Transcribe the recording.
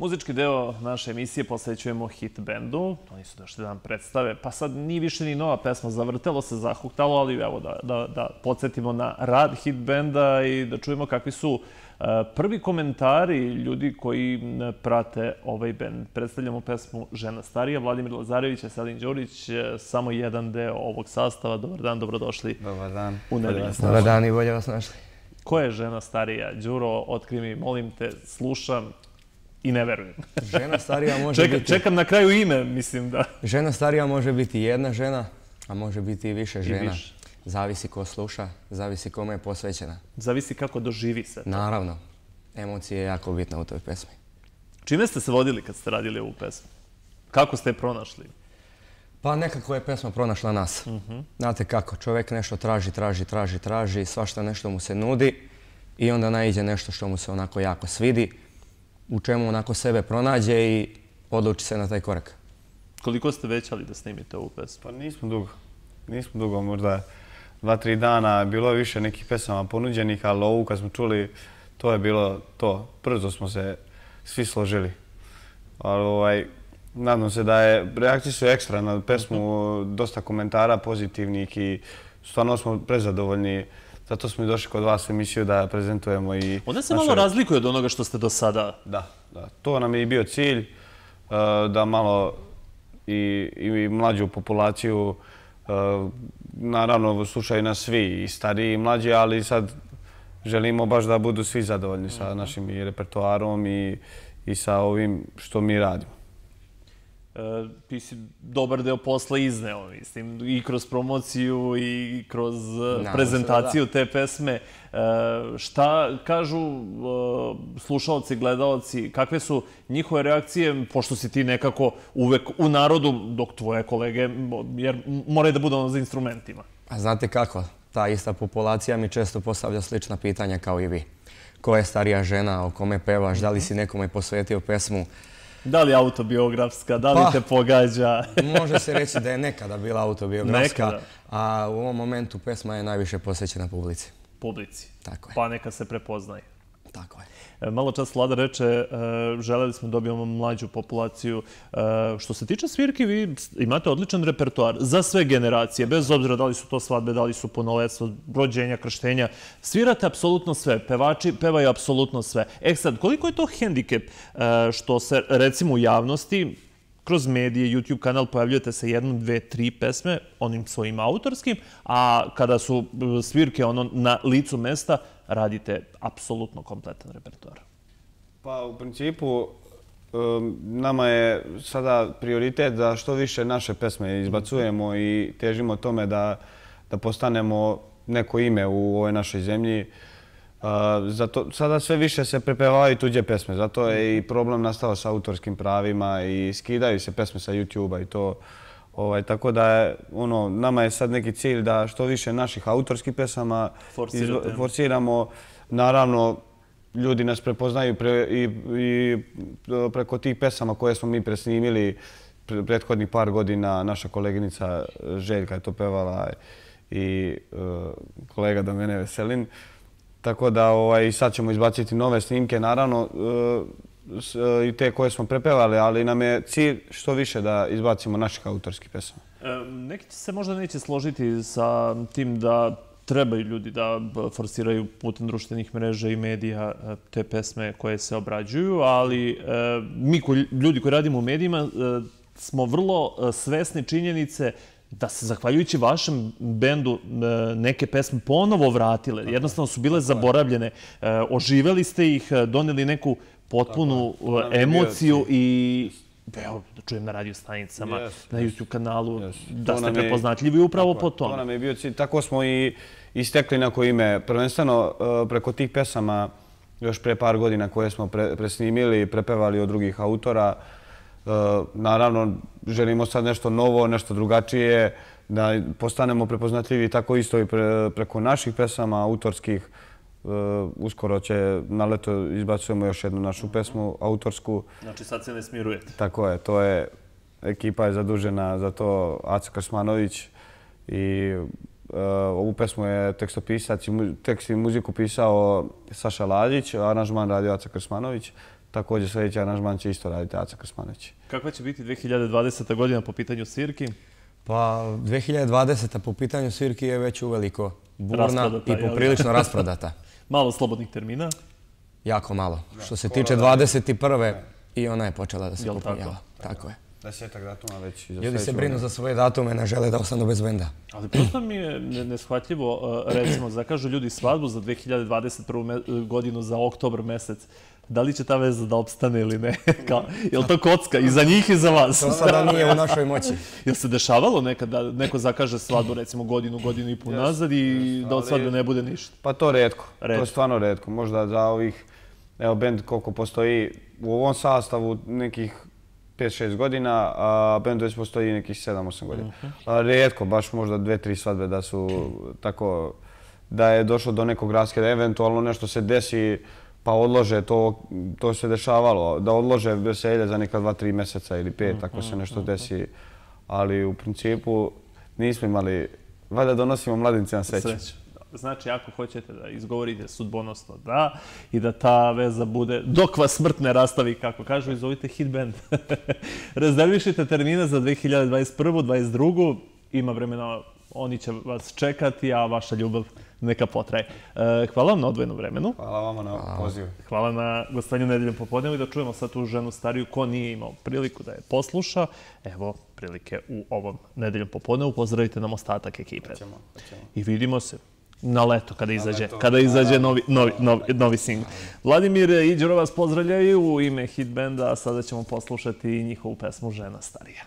Muzički deo naše emisije posvećujemo hit bendu. Oni su došli da nam predstave. Pa sad nije više ni nova pesma. Zavrtelo se, zahuktalo, ali evo da podsjetimo na rad hit benda i da čujemo kakvi su prvi komentari ljudi koji prate ovaj bend. Predstavljamo pesmu Žena starija, Vladimir Lazarević, Selin Đurić, samo jedan deo ovog sastava. Dobar dan, dobrodošli. Dobar dan. U Nedelju. Dobar dan i bolje vas našli. Ko je Žena starija? Đuro, otkri mi, molim te, slušam i ne verujem. Žena starija može biti... Čekam na kraju ime, mislim da... Žena starija može biti jedna žena, a može biti i više žena. Zavisi ko sluša, zavisi kome je posvećena. Zavisi kako doživi se to. Naravno. Emocija je jako bitna u toj pesmi. Čime ste se vodili kad ste radili ovu pesmu? Kako ste je pronašli? Pa nekako je pesma pronašla nas. Znate kako, čovjek nešto traži, svašta nešto mu se nudi i onda naiđe nešto što mu se onako jako svidi, u čemu onako sebe pronađe i odluči se na taj korak. Koliko ste većali da snimite ovu pesmu? Pa nismo dugo. Nismo dugo, možda 2-3 dana. Bilo je više nekih pesama ponuđenih, ali ovu kad smo čuli, to je bilo to. Brzo smo se svi složili. Ali nadam se da je, reakcije su ekstra na pesmu, dosta komentara pozitivnih i stvarno smo prezadovoljni. Zato smo i došli kod vas u emisiju da prezentujemo i... Ona se malo razlikuje od onoga što ste do sada... Da. To nam je i bio cilj, da malo i mlađu populaciju, naravno slušaju nas svi, i stariji i mlađi, ali sad želimo baš da budu svi zadovoljni sa našim i repertoarom i sa ovim što mi radimo. Ti si dobar deo posla izneo, mislim, i kroz promociju i kroz prezentaciju te pesme. Šta kažu slušalci, gledalci, kakve su njihove reakcije, pošto si ti nekako uvek u narodu, dok tvoje kolege, jer moraju da budu za instrumentima? A znate kako, ta ista populacija mi često postavlja slična pitanja kao i vi. Ko je starija žena, o kome pevaš, da li si nekome posvetio pesmu? Da li je autobiografska, da li te pogađa? Može se reći da je nekada bila autobiografska, a u ovom momentu pesma je najviše posvećena publici. Publici. Tako je. Pa neka se prepoznaje. Tako je. Malo čas Vlada reče, želeli smo da dobijemo mlađu populaciju. Što se tiče svirki, vi imate odličan repertoar za sve generacije, bez obzira da li su to svadbe, da li su punoletstvo, rođenja, krštenja. Svirate apsolutno sve, pevači pevaju apsolutno sve. Sad, koliko je to hendikep što se, recimo u javnosti, kroz medije, YouTube kanal, pojavljujete se 1, 2, 3 pesme, onim svojim autorskim, a kada su svirke na licu mesta, radite apsolutno kompletan repertoar? Pa u principu nama je sada prioritet da što više naše pesme izbacujemo i težimo tome da postanemo neko ime u ovoj našoj zemlji. Sada sve više se prepevaju tuđe pesme, zato je i problem nastao sa autorskim pravima i skidaju se pesme sa YouTube-a i to. Tako da nama je sad neki cilj da što više naših autorskih pesama forsiramo. Naravno, ljudi nas prepoznaju i preko tih pesama koje smo mi presnimili prethodnih par godina. Naša koleginica Željka je to pevala i kolega do mene Veselin. Tako da i sad ćemo izbaciti nove snimke, naravno i te koje smo prepevali, ali nam je cilj što više da izbacimo naših autorskih pesama. Neki se možda neće složiti sa tim da trebaju ljudi da forsiraju putem društvenih mreža i medija te pesme koje se obrađuju, ali mi ljudi koji radimo u medijima smo vrlo svesni činjenice da se, zahvaljujući vašem bendu, neke pesme ponovo vratile. Jednostavno su bile zaboravljene. Oživeli ste ih, doneli neku potpunu emociju i, evo, da čujem na radio stanicama, na YouTube kanalu, da ste prepoznatljivi upravo po tome. To nam je bio cilj. Tako smo i stekli neko ime. Prvenstveno preko tih pesama još pre par godina koje smo presnimili i prepevali od drugih autora. Naravno, želimo sad nešto novo, nešto drugačije, da postanemo prepoznatljivi tako isto i preko naših pesama, autorskih. Uskoro će na leto izbacujemo još jednu našu pesmu, autorsku. Znači sad se ne smirujete. Tako je, ekipa je zadužena za to, Aca Krsmanović, i ovu pesmu je tekstopisac, tekst i muziku pisao Saša Lađić, aranžman radio Aca Krsmanović. također sljedeći aranžman će isto raditi Aca Krsmanić. Kakva će biti 2020. godina po pitanju svirki? Pa 2020. po pitanju svirki je već uveliko burna i poprilično rasprodata. Malo slobodnih termina? Jako malo. Što se tiče 21. i ona je počela da se popunjava. Tako je. 10 datuma već. Ljudi se brinu za svoje datume, ne žele da ostanu bez benda. Ali prosto mi je neshvatljivo, recimo, zakažu ljudi svadbu za 2021. godinu za oktobar mesec. Da li će ta veza da opstane ili ne? Je li to kocka i za njih i za vas? To sada nije u našoj moći. Je li se dešavalo nekad da neko zakaže svadbu, recimo godinu i pol nazad i da od svadbe ne bude ništa? Pa to redko. To je stvarno redko. Možda za ovih, evo, bend koliko postoji u ovom sastavu nekih 5-6 godina, a bend već postoji nekih 7-8 godina. Rijetko, baš možda 2-3 svadbe da su tako, da je došlo do nekog raskida, eventualno nešto se desi pa odlože, to se dešavalo, da odlože veselje za neka 2-3 mjeseca ili 5, ako se nešto desi. Ali u principu nismo imali, valjda donosimo mladincima sreću. Znači, ako hoćete da izgovorite sudbonosno da i da ta veza bude, dok vas smrt ne rastavi, kako kažu, izvolite hit band. Rezervišite termine za 2021. 2022. Ima vremena, oni će vas čekati, a vaša ljubav neka potraje. Hvala vam na odvojenom vremenu. Hvala vama na pozivu. Hvala na gostovanju Nedeljom popodnevu i da čujemo sad tu ženu stariju ko nije imao priliku da je posluša. Evo prilike u ovom Nedeljom popodnevu. Pozdravite nam ostatak ekipe. I vidimo se na leto kada izađe novi singl. Vladimir i Đuro vas pozdravljaju u ime hit benda, a sada ćemo poslušati njihovu pesmu Žena starija.